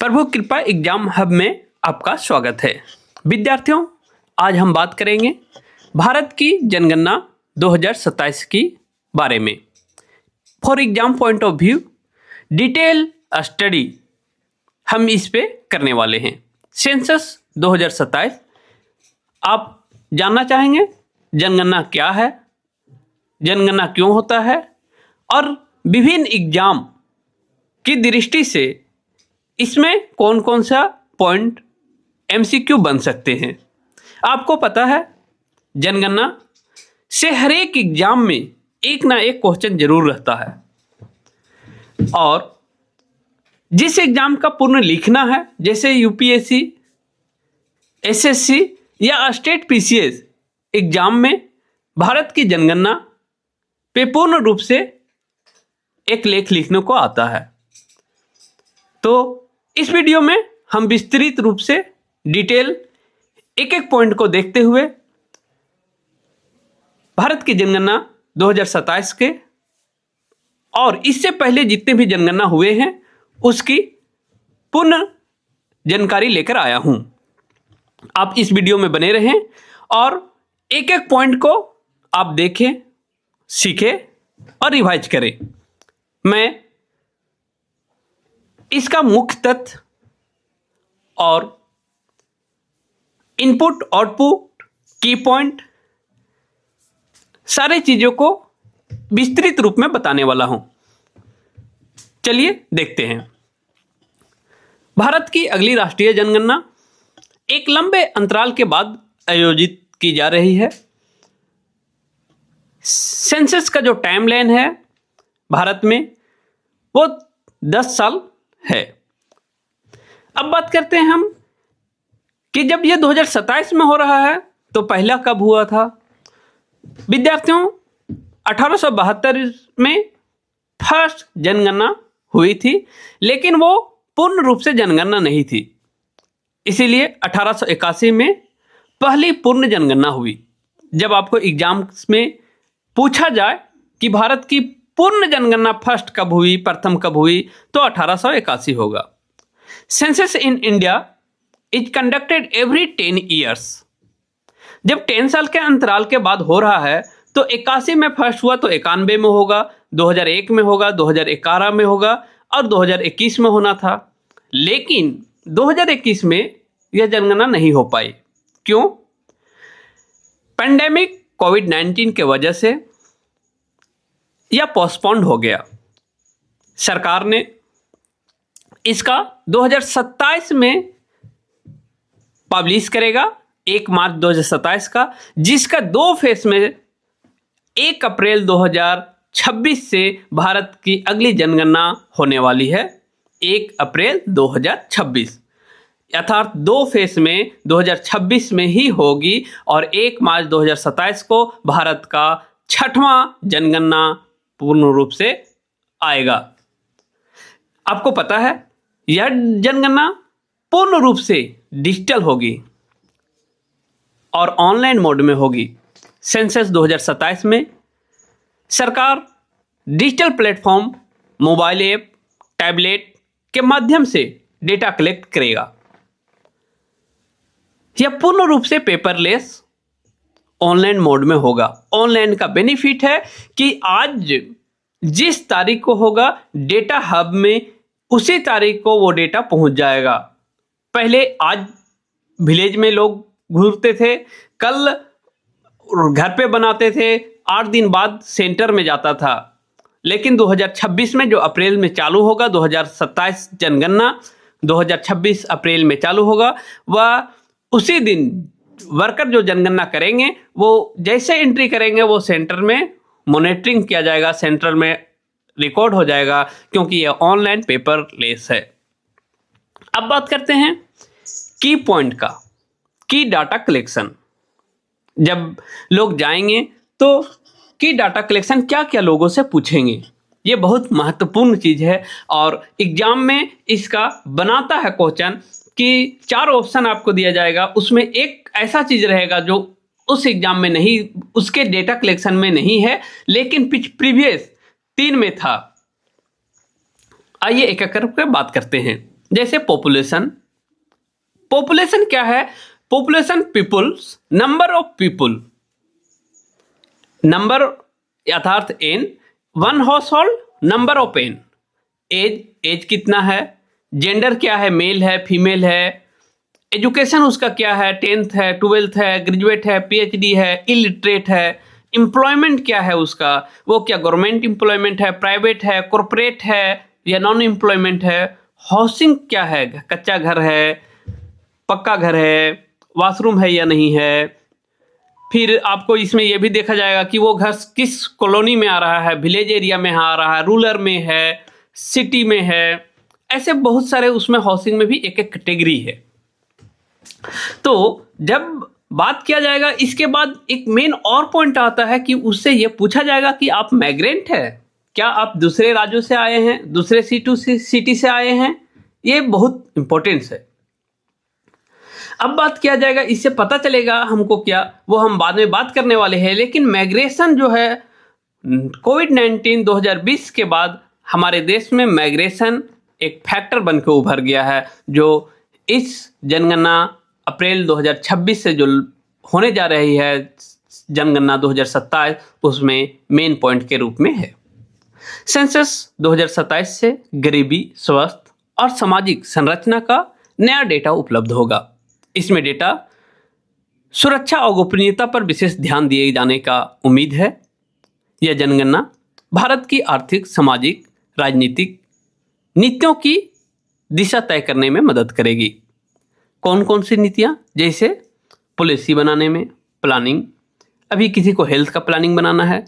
प्रभु कृपा exam hub में आपका स्वागत है। विद्यार्थियों, आज हम बात करेंगे भारत की जनगणना 2027 की बारे में। For exam point of view detail study हम इस पे करने वाले हैं। सेंसस 2027 आप जानना चाहेंगे जनगणना क्या है, जनगणना क्यों होता है और विभिन्न एग्जाम की दृष्टि से इसमें कौन कौन सा पॉइंट एमसीक्यू बन सकते हैं। आपको पता है जनगणना से हर एक एग्जाम में एक ना एक क्वेश्चन जरूर रहता है और जिस एग्जाम का पूर्ण लिखना है, जैसे यूपीएससी, एसएससी या स्टेट पीसीएस एग्जाम में भारत की जनगणना पे पूर्ण रूप से एक लेख लिखने को आता है। तो इस वीडियो में हम विस्तृत रूप से डिटेल एक एक पॉइंट को देखते हुए भारत की जनगणना 2027 के और इससे पहले जितने भी जनगणना हुए हैं उसकी पूर्ण जानकारी लेकर आया हूं। आप इस वीडियो में बने रहें और एक एक पॉइंट को आप देखें, सीखें और रिवाइज करें। मैं इसका मुख्य तथ्य और इनपुट आउटपुट की पॉइंट सारे चीजों को विस्तृत रूप में बताने वाला हूं। चलिए देखते हैं। भारत की अगली राष्ट्रीय जनगणना एक लंबे अंतराल के बाद आयोजित की जा रही है। सेंसस का जो टाइमलाइन है भारत में वो 10 साल है। अब बात करते हैं हम कि जब ये 2027 में हो रहा है तो पहला कब हुआ था। विद्यार्थियों, 1872 में फर्स्ट जनगणना हुई थी, लेकिन वो पूर्ण रूप से जनगणना नहीं थी। इसीलिए 1881 में पहली पूर्ण जनगणना हुई। जब आपको एग्जाम्स में पूछा जाए कि भारत की पूर्ण जनगणना फर्स्ट कब हुई, प्रथम कब हुई, तो 1881 होगा। Census in India is conducted every 10 years. जब 10 साल के अंतराल के बाद हो रहा है तो 81 में फर्स्ट हुआ तो 91 में होगा, 2001 में होगा, 2011 में होगा और 2021 में होना था। लेकिन 2021 में यह जनगणना नहीं हो पाई। क्यों? पैंडेमिक कोविड-19 के वजह से यह पोस्टपोन्ड हो गया। सरकार ने इसका 2027 में पब्लिश करेगा, 1 मार्च 2027 का, जिसका 2 फेस में 1 अप्रैल 2026 से भारत की अगली जनगणना होने वाली है। 1 अप्रैल 2026 अर्थात 2 फेस में 2026 में ही होगी और 1 मार्च 2027 को भारत का 6वां जनगणना पूर्ण रूप से आएगा। आपको पता है यह जनगणना पूर्ण रूप से डिजिटल होगी और ऑनलाइन मोड में होगी। सेंसस 2027 में सरकार digital platform, mobile app, tablet के माध्यम से डेटा कलेक्ट करेगा। यह पूर्ण रूप से पेपरलेस ऑनलाइन मोड में होगा। ऑनलाइन का बेनिफिट है कि आज जिस तारीख को होगा डेटा हब में उसी तारीख को वो डेटा पहुंच जाएगा। पहले आज विलेज में लोग घूरते थे, कल घर पे बनाते थे, 8 दिन बाद सेंटर में जाता था। लेकिन 2026 में जो अप्रैल में चालू होगा, 2027 जनगणना 2026 अप्रैल में चालू होगा, वह उसी दिन वर्कर जो जनगणना करेंगे वो जैसे एंट्री करेंगे वो सेंटर में मॉनिटरिंग किया जाएगा, सेंटर में रिकॉर्ड हो जाएगा, क्योंकि यह ऑनलाइन पेपरलेस है। अब बात करते हैं की पॉइंट का, की डाटा कलेक्शन। जब लोग जाएंगे तो की डाटा कलेक्शन क्या क्या लोगों से पूछेंगे, ये बहुत महत्वपूर्ण चीज़ है और एग्जाम में इसका बनाता है क्वेश्चन कि 4 ऑप्शन आपको दिया जाएगा, उसमें एक ऐसा चीज रहेगा जो उस एग्जाम में नहीं, उसके डेटा कलेक्शन में नहीं है, लेकिन प्रीवियस 3 में था। आइए एक एक करके बात करते हैं। जैसे पॉपुलेशन, पॉपुलेशन क्या है? Population peoples, number of people, number अर्थात N, one household, number of N, age, age कितना है, जेंडर क्या है, मेल है फीमेल है, एजुकेशन उसका क्या है, 10th है, 12th है, ग्रेजुएट है, पीएचडी है, इलिटरेट है, एम्प्लॉयमेंट क्या है उसका, वो क्या गवर्नमेंट एम्प्लॉयमेंट है, प्राइवेट है, कॉरपोरेट है या नॉन एम्प्लॉयमेंट है, हाउसिंग क्या है, कच्चा घर है, पक्का घर है, वॉशरूम है या नहीं है। फिर आपको इसमें यह भी देखा जाएगा कि वो घर किस कॉलोनी में आ रहा है, विलेज एरिया में आ रहा है, रूरल में है, सिटी में है, ऐसे बहुत सारे उसमें हाउसिंग में भी एक एक कैटेगरी है। तो जब बात किया जाएगा, इसके बाद एक मेन और पॉइंट आता है कि उससे यह पूछा जाएगा कि आप माइग्रेंट है, क्या आप दूसरे राज्यों से आए हैं, दूसरे सिटी से आए हैं, ये बहुत इंपॉर्टेंस है। अब बात किया जाएगा, इससे पता चलेगा हमको क्या, वो हम बाद में बात करने वाले हैं। लेकिन माइग्रेशन जो है, कोविड-19 2020 के बाद हमारे देश में माइग्रेशन एक फैक्टर बन के उभर गया है, जो इस जनगणना अप्रैल 2026 से जो होने जा रही है, जनगणना 2027, उसमें मेन पॉइंट के रूप में है। सेंसस 2027 से गरीबी, स्वास्थ्य और सामाजिक संरचना का नया डेटा उपलब्ध होगा। इसमें डेटा सुरक्षा और गोपनीयता पर विशेष ध्यान दिए जाने का उम्मीद है। यह जनगणना भारत की आर्थिक, सामाजिक, राजनीतिक नीतियों की दिशा तय करने में मदद करेगी। कौन कौन सी नीतियाँ? जैसे पॉलिसी बनाने में, प्लानिंग, अभी किसी को हेल्थ का प्लानिंग बनाना है,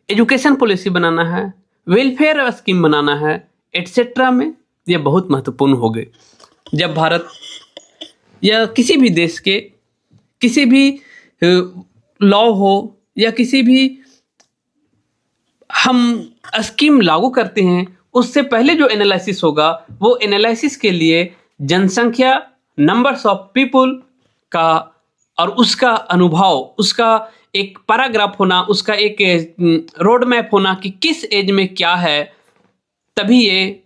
एजुकेशन पॉलिसी बनाना है, वेलफेयर स्कीम बनाना है, एटसेट्रा में ये बहुत महत्वपूर्ण हो गए। जब भारत या किसी भी देश के किसी भी लॉ हो या किसी भी हम स्कीम लागू करते हैं, उससे पहले जो एनालिसिस होगा, वो एनालिसिस के लिए जनसंख्या, नंबर्स ऑफ पीपल का और उसका अनुभव, उसका एक पैराग्राफ होना, उसका एक रोड मैप होना कि किस एज में क्या है, तभी ये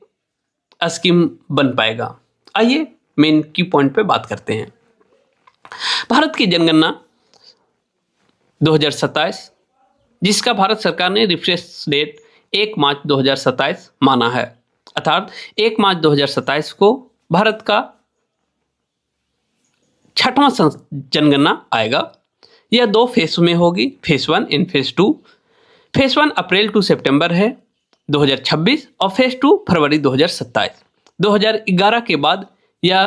स्कीम बन पाएगा। आइए मेन की पॉइंट पे बात करते हैं। भारत की जनगणना 2027, जिसका भारत सरकार ने रिफ्रेश डेट 1 मार्च 2027 माना है, अर्थात 1 मार्च 2027 को भारत का 6वां जनगणना आएगा। यह 2 फेस में होगी, phase 1 and phase 2। Phase 1 April to सितंबर है 2026 और फेस 2 फरवरी 2027। 2011 के बाद यह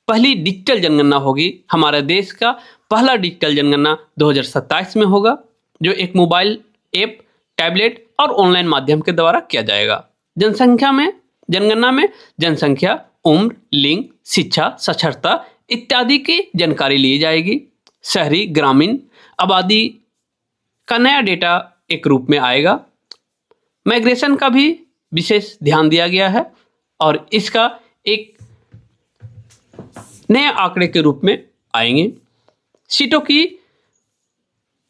पहली डिजिटल जनगणना होगी। हमारे देश का पहला डिजिटल जनगणना 2027 में होगा, जो एक मोबाइल ऐप, टैबलेट और ऑनलाइन माध्यम के द्वारा किया जाएगा। जनगणना में जनसंख्या, उम्र, लिंग, शिक्षा, साक्षरता इत्यादि की जानकारी ली जाएगी। शहरी, ग्रामीण आबादी का नया डेटा एक रूप में आएगा। माइग्रेशन का भी विशेष ध्यान दिया गया है और इसका एक नए आंकड़े के रूप में आएंगे। सीटों की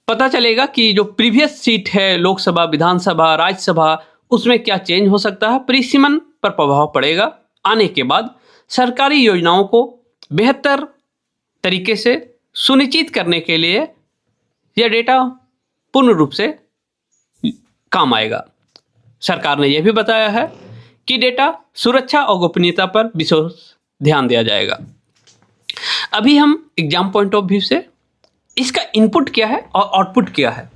पता चलेगा कि जो प्रीवियस सीट है, लोकसभा, विधानसभा, राज्यसभा, उसमें क्या चेंज हो सकता है, परिसीमन पर प्रभाव पड़ेगा। आने के बाद सरकारी योजनाओं को बेहतर तरीके से सुनिश्चित करने के लिए यह डेटा पूर्ण रूप से काम आएगा। सरकार ने यह भी बताया है कि डेटा सुरक्षा और गोपनीयता पर विशेष ध्यान दिया जाएगा। अभी हम एग्जाम पॉइंट ऑफ व्यू से इसका इनपुट क्या है और आउटपुट क्या है,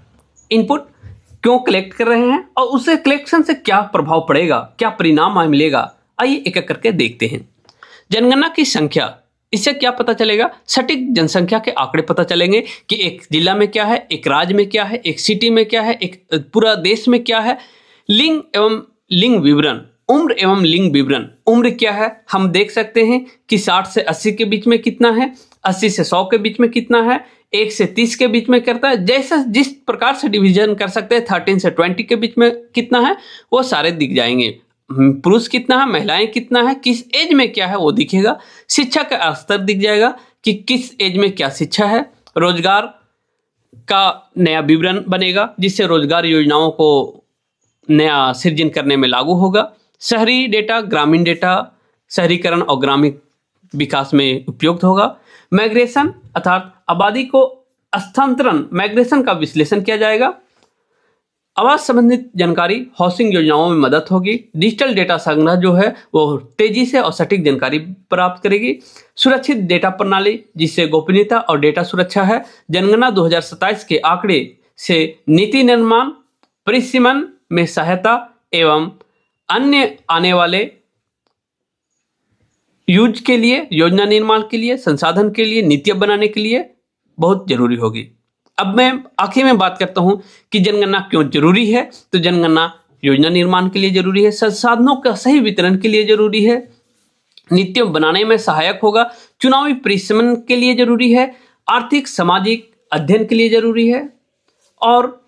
इनपुट क्यों कलेक्ट कर रहे हैं और उससे कलेक्शन से क्या प्रभाव पड़ेगा, क्या परिणाम हमें मिलेगा, आइए एक एक करके देखते हैं। जनगणना की संख्या, इससे क्या पता चलेगा? सटीक जनसंख्या के आंकड़े पता चलेंगे कि एक जिला में क्या है, एक राज्य में क्या है, एक सिटी में क्या है, एक पूरा देश में क्या है। लिंग एवं लिंग विवरण, उम्र एवं लिंग विवरण। उम्र क्या है, हम देख सकते हैं कि 60 से 80 के बीच में कितना है, 80 से 100 के बीच में कितना है, 1 से 30 के बीच में करता है। जैसा जिस प्रकार से डिवीजन कर सकते हैं, 13 से 20 के बीच में कितना है, वो सारे दिख जाएंगे। पुरुष कितना है, महिलाएं कितना है, किस एज में क्या है, वो दिखेगा। शिक्षा का स्तर दिख जाएगा कि किस एज में क्या शिक्षा है। रोजगार का नया विवरण बनेगा, जिससे रोजगार योजनाओं को नया सृजन करने में लागू होगा। शहरी डेटा, ग्रामीण डेटा, शहरीकरण और ग्रामीण विकास में उपयुक्त होगा। माइग्रेशन अर्थात आबादी को स्थानांतरण, माइग्रेशन का विश्लेषण किया जाएगा। आवास संबंधित जानकारी हाउसिंग योजनाओं में मदद होगी। डिजिटल डेटा संग्रह जो है वो तेजी से और सटीक जानकारी प्राप्त करेगी। सुरक्षित डेटा प्रणाली जिससे गोपनीयता और डेटा सुरक्षा है। जनगणना 2027 के आंकड़े से नीति निर्माण, परिसीमन में सहायता एवं अन्य आने वाले यूज के लिए, योजना निर्माण के लिए, संसाधन के लिए, नीतियां बनाने के लिए बहुत जरूरी होगी। अब मैं आखिर में बात करता हूं कि जनगणना क्यों जरूरी है। तो जनगणना योजना निर्माण के लिए जरूरी है, संसाधनों का सही वितरण के लिए जरूरी है, नीतियों बनाने में सहायक होगा, चुनावी परिसीमन के लिए जरूरी है, आर्थिक सामाजिक अध्ययन के लिए जरूरी है। और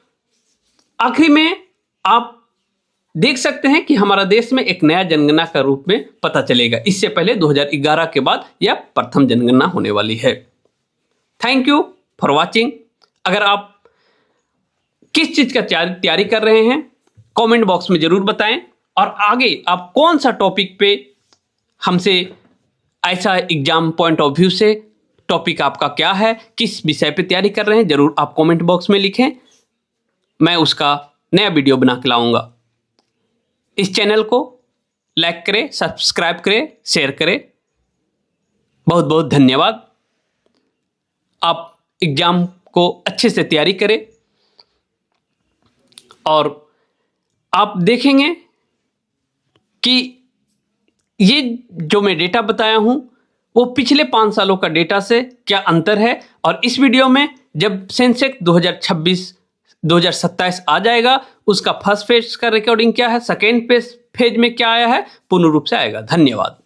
आखिरी में आप देख सकते हैं कि हमारा देश में एक नया जनगणना का रूप में पता चलेगा। इससे पहले 2011 के बाद यह प्रथम जनगणना होने वाली है। Thank you for watching. अगर आप किस चीज का तैयारी कर रहे हैं कमेंट बॉक्स में जरूर बताएं, और आगे आप कौन सा टॉपिक पे हमसे ऐसा एग्जाम पॉइंट ऑफ व्यू से टॉपिक आपका क्या है, किस विषय पे तैयारी कर रहे हैं, जरूर आप कमेंट बॉक्स में लिखें। मैं उसका नया वीडियो बना के लाऊंगा। इस चैनल को लाइक करें, सब्सक्राइब करें, शेयर करें। बहुत बहुत धन्यवाद। आप एग्जाम को अच्छे से तैयारी करें और आप देखेंगे कि ये जो मैं डेटा बताया हूं वो पिछले 5 सालों का डेटा से क्या अंतर है। और इस वीडियो में जब सेंसेक्स 2026-2027 आ जाएगा उसका फर्स्ट फेज का रिकॉर्डिंग क्या है, सेकेंड फेज में क्या आया है, पूर्ण रूप से आएगा। धन्यवाद।